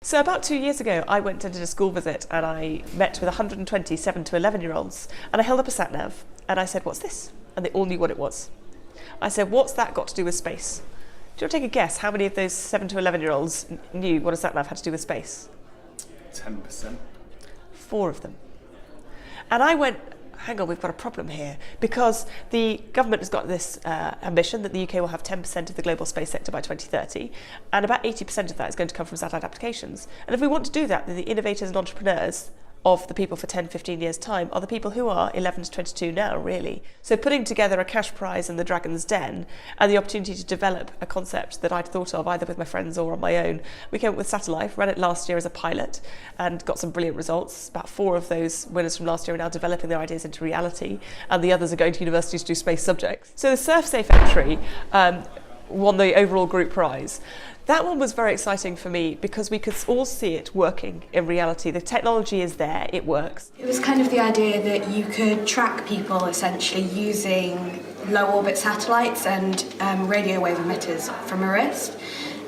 So about 2 years ago, I went and did a school visit and I met with 120 7 to 11-year-olds and I held up a sat-nav and I said, "What's this?" And they all knew what it was. I said, "What's that got to do with space?" Do you want to take a guess how many of those 7 to 11-year-olds knew what a sat-nav had to do with space? 10%. 4 of them. And I went, hang on, we've got a problem here, because the government has got this ambition that the UK will have 10% of the global space sector by 2030, and about 80% of that is going to come from satellite applications. And if we want to do that, then the innovators and entrepreneurs of the people for 10, 15 years' time are the people who are 11 to 22 now, really. So putting together a cash prize in the Dragon's Den and the opportunity to develop a concept that I'd thought of either with my friends or on my own, we came up with SatelLife, ran it last year as a pilot and got some brilliant results. About 4 of those winners from last year are now developing their ideas into reality, and the others are going to universities to do space subjects. So the surf-safe entry won the overall group prize. That one was very exciting for me because we could all see it working in reality. The technology is there, it works. It was kind of the idea that you could track people essentially using low orbit satellites and radio wave emitters from a wrist.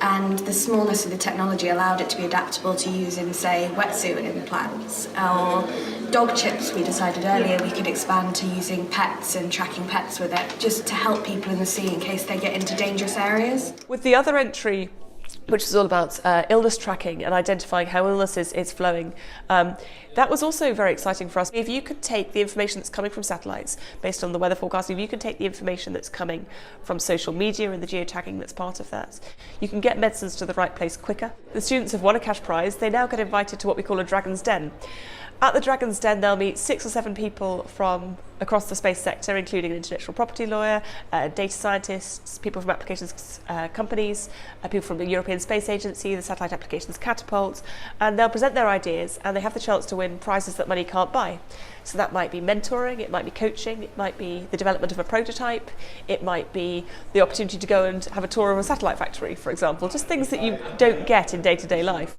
And the smallness of the technology allowed it to be adaptable to use in, say, wetsuit implants or dog chips. We decided earlier we could expand to using pets and tracking pets with it, just to help people in the sea in case they get into dangerous areas. With the other entry, which is all about illness tracking and identifying how illness is flowing. That was also very exciting for us. If you could take the information that's coming from satellites based on the weather forecasting, if you can take the information that's coming from social media and the geotagging that's part of that, you can get medicines to the right place quicker. The students have won a cash prize. They now get invited to what we call a Dragon's Den. At the Dragon's Den, they'll meet 6 or 7 people from across the space sector, including an intellectual property lawyer, data scientists, people from applications companies, people from the European Space Agency, the Satellite Applications Catapult, and they'll present their ideas and they have the chance to win prizes that money can't buy. So that might be mentoring, it might be coaching, it might be the development of a prototype, it might be the opportunity to go and have a tour of a satellite factory, for example, just things that you don't get in day-to-day life.